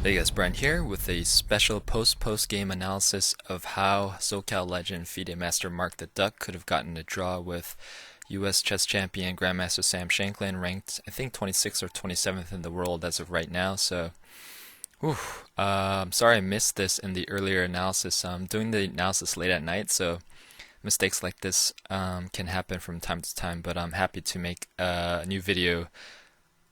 Hey guys, Brian here with a special post-game analysis of how SoCal legend FIDE Master Mark the Duck could have gotten a draw with US chess champion Grandmaster Sam Shankland, ranked I think 26th or 27th in the world as of right now. So, whew, I'm sorry I missed this in the earlier analysis. I'm doing the analysis late at night, so mistakes like this can happen from time to time. But I'm happy to make a new video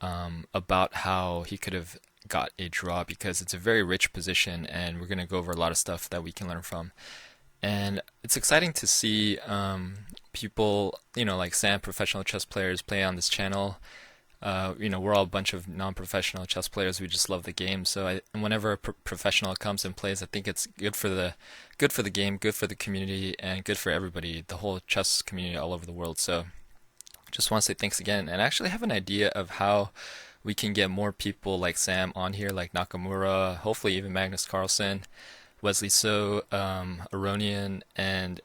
about how he could have got a draw because it's a very rich position, and we're going to go over a lot of stuff that we can learn from. And it's exciting to see people, like Sam, professional chess players, play on this channel. We're all a bunch of non-professional chess players. We just love the game. And whenever a professional comes and plays, I think it's good for the game, good for the community, and good for everybody, the whole chess community all over the world. So just want to say thanks again, and I actually have an idea of how we can get more people like Sam on here, like Nakamura, hopefully even Magnus Carlsen, Wesley So, Aronian, and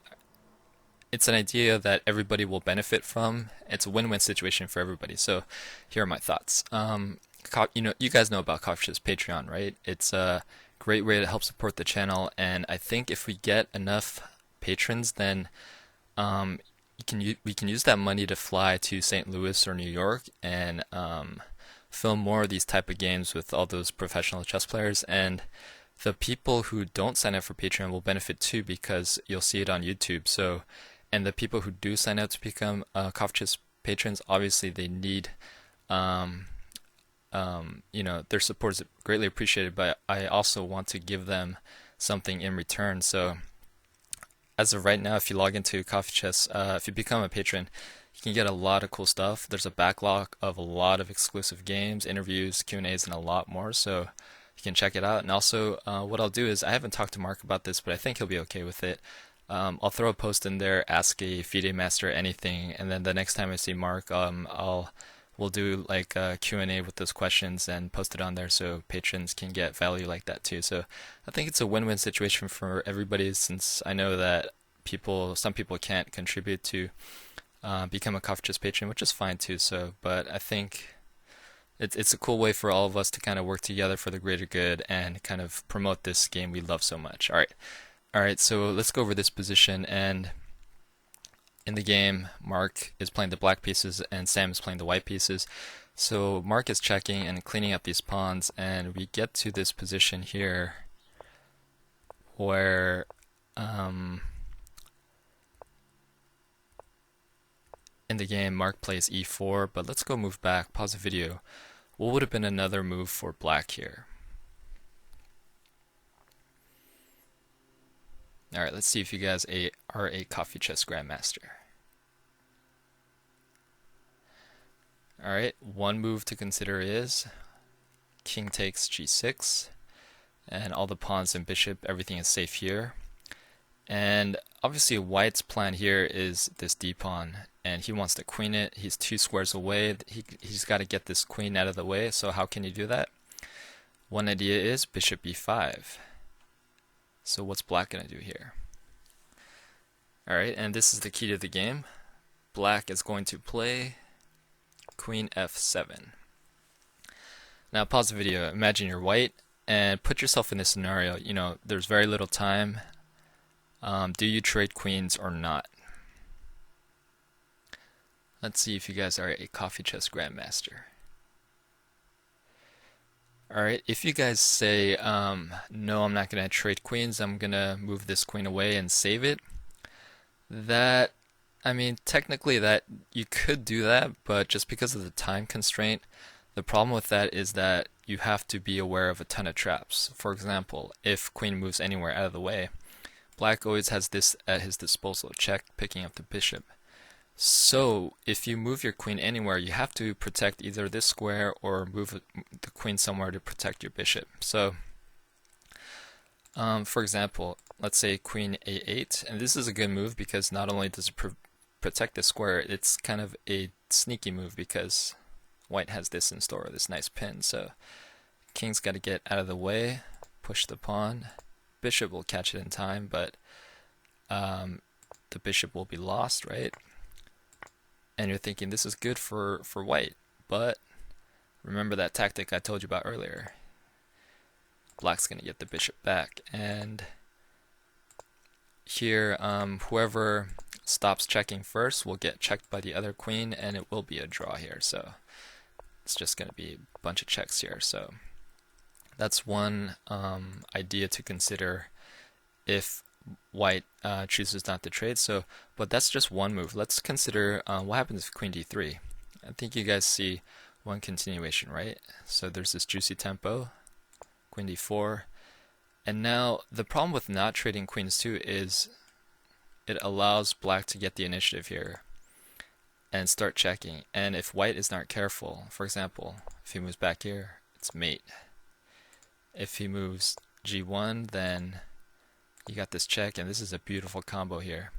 it's an idea that everybody will benefit from. It's a win-win situation for everybody. So here are my thoughts. You guys know about Coffee's Patreon, right? It's a great way to help support the channel, and I think if we get enough patrons, then we can use that money to fly to St. Louis or New York and film more of these type of games with all those professional chess players. And the people who don't sign up for Patreon will benefit too because you'll see it on YouTube. So, and the people who do sign up to become Coffee Chess patrons, obviously they need, their support is greatly appreciated. But I also want to give them something in return. So as of right now, if you log into Coffee Chess, if you become a patron, you can get a lot of cool stuff. There's a backlog of a lot of exclusive games, interviews, Q&As, and a lot more. So you can check it out. And also, what I'll do is, I haven't talked to Mark about this, but I think he'll be okay with it. I'll throw a post in there, ask a FIDE master anything, and then the next time I see Mark, we'll do like a Q&A with those questions and post it on there so patrons can get value like that too. So I think it's a win-win situation for everybody, since I know that some people can't contribute to become a Coffee Chess patron, which is fine too. So, but I think it's a cool way for all of us to kind of work together for the greater good and kind of promote this game we love so much. All right. So let's go over this position. And in the game, Mark is playing the black pieces and Sam is playing the white pieces. So Mark is checking and cleaning up these pawns, and we get to this position here where in the game Mark plays e4, but let's go move back, pause the video. What would have been another move for black here? Alright, let's see if you guys are a Coffee Chess Grandmaster. Alright, one move to consider is king takes g6, and all the pawns and bishop, everything is safe here. And obviously white's plan here is this d pawn, and he wants to queen it. He's 2 squares away. He's got to get this queen out of the way. So how can he do that? One idea is bishop e5. So what's black going to do here? Alright, and this is the key to the game. Black is going to play queen f7. Now pause the video. Imagine you're white and put yourself in this scenario. There's very little time. Do you trade queens or not? Let's see if you guys are a Coffee Chess Grandmaster. Alright, if you guys say, no, I'm not going to trade queens, I'm going to move this queen away and save it, technically that you could do that, but just because of the time constraint, the problem with that is that you have to be aware of a ton of traps. For example, if queen moves anywhere out of the way, black always has this at his disposal, check, picking up the bishop. So if you move your queen anywhere, you have to protect either this square or move the queen somewhere to protect your bishop. So, for example, let's say queen a8, and this is a good move because not only does it protect the square, it's kind of a sneaky move because white has this in store, this nice pin. So king's got to get out of the way, push the pawn. Bishop will catch it in time, but the bishop will be lost, right? And you're thinking this is good for white, but remember that tactic I told you about earlier. black's going to get the bishop back. And here, whoever stops checking first will get checked by the other queen, and it will be a draw here. So it's just going to be a bunch of checks here. So that's one idea to consider if white chooses not to trade. So, but that's just one move. Let's consider what happens if queen d3. I think you guys see one continuation, right? So there's this juicy tempo, queen d4. And now the problem with not trading queens too is it allows black to get the initiative here and start checking. And if white is not careful, for example, if he moves back here, it's mate. If he moves g1, then you got this check, and this is a beautiful combo here.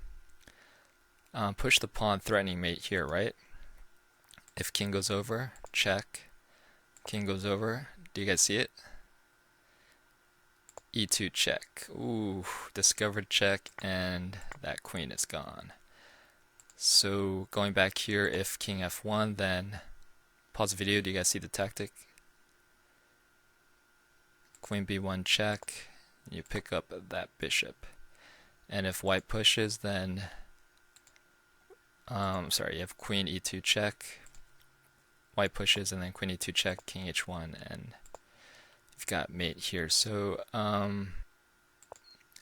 Push the pawn, threatening mate here, right? If king goes over, check. King goes over. Do you guys see it? e2 check. Ooh, discovered check, and that queen is gone. So going back here, if king f1, then pause the video. Do you guys see the tactic? Queen b1 check. You pick up that bishop. And if white pushes, then sorry, you have queen e2 check. White pushes, and then queen e2 check, king h1, and you've got mate here. So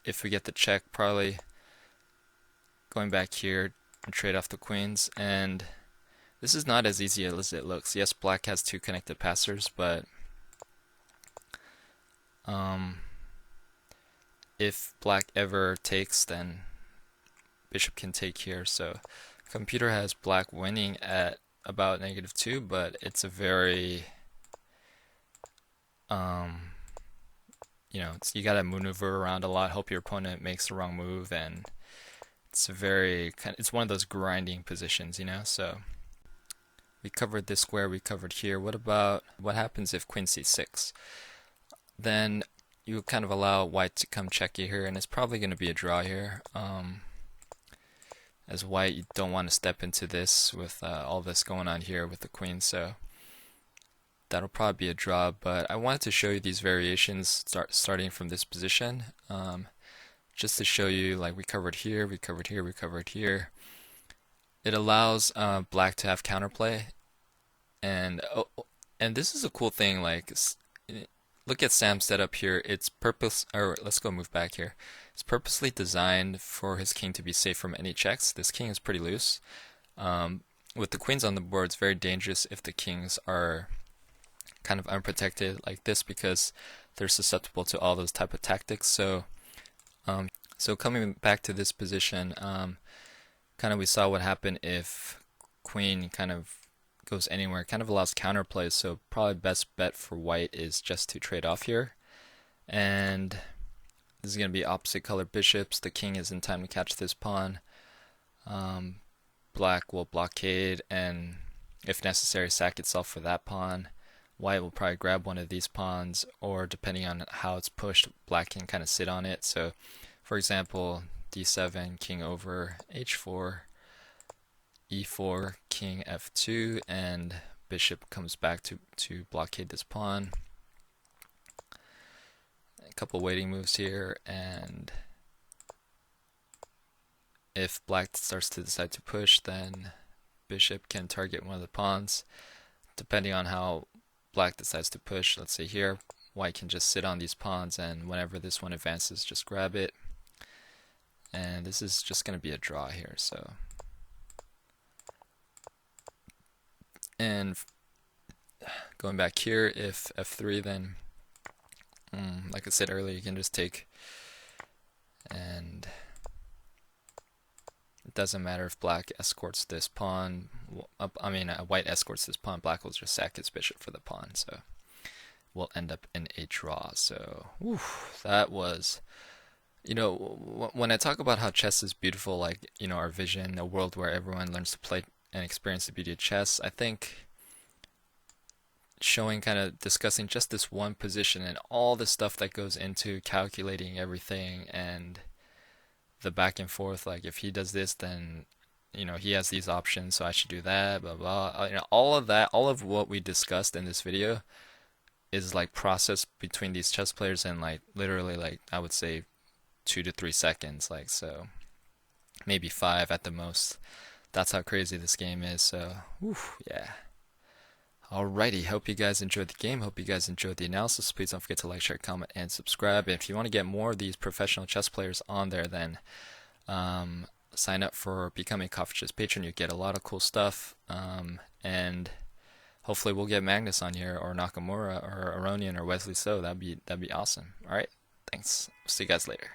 if we get the check, probably going back here and trade off the queens. And this is not as easy as it looks. Yes, black has two connected passers, but if black ever takes, then bishop can take here. So computer has black winning at about -2, but it's a very you gotta maneuver around a lot, hope your opponent makes the wrong move, and it's a very it's one of those grinding positions, so we covered this square, we covered here. What happens if queen c6? Then you kind of allow white to come check you here, and it's probably going to be a draw here. As white, you don't want to step into this with all this going on here with the queen, so that'll probably be a draw. But I wanted to show you these variations starting from this position, just to show you, like, we covered here, we covered here, we covered here. It allows black to have counterplay, and this is a cool thing. Like, look at Sam's setup here. Let's go move back here. It's purposely designed for his king to be safe from any checks. This king is pretty loose. With the queens on the board, it's very dangerous if the kings are kind of unprotected like this, because they're susceptible to all those type of tactics. So coming back to this position, kind of we saw what happened if queen kind of goes anywhere. It kind of allows counterplays, so probably best bet for white is just to trade off here. And this is going to be opposite color bishops. The king is in time to catch this pawn. Black will blockade and, if necessary, sack itself for that pawn. White will probably grab one of these pawns, or depending on how it's pushed, black can kind of sit on it. So, for example, d7, king over, h4, e4, king f2, and bishop comes back to blockade this pawn. A couple waiting moves here, and if black starts to decide to push, then bishop can target one of the pawns. Depending on how black decides to push, let's say here, white can just sit on these pawns, and whenever this one advances, just grab it. And this is just going to be a draw here. So, and going back here, if f3, then like I said earlier, you can just take, and it doesn't matter if black escorts this pawn. White escorts this pawn, black will just sack his bishop for the pawn, so we'll end up in a draw. So that was, when I talk about how chess is beautiful, like, our vision, a world where everyone learns to play and experience the beauty of chess, I think discussing just this one position and all the stuff that goes into calculating everything, and the back and forth, like, if he does this, then he has these options, so I should do that, blah blah. All of that, all of what we discussed in this video is like processed between these chess players in like literally like I would say 2 to 3 seconds, like so maybe 5 at the most. That's how crazy this game is. So, whew, yeah. Alrighty, hope you guys enjoyed the game. Hope you guys enjoyed the analysis. Please don't forget to like, share, comment, and subscribe. And if you want to get more of these professional chess players on there, then sign up for becoming a Coffee Chess patron. You get a lot of cool stuff. And hopefully we'll get Magnus on here, or Nakamura, or Aronian, or Wesley So. That'd be awesome. Alright, thanks. See you guys later.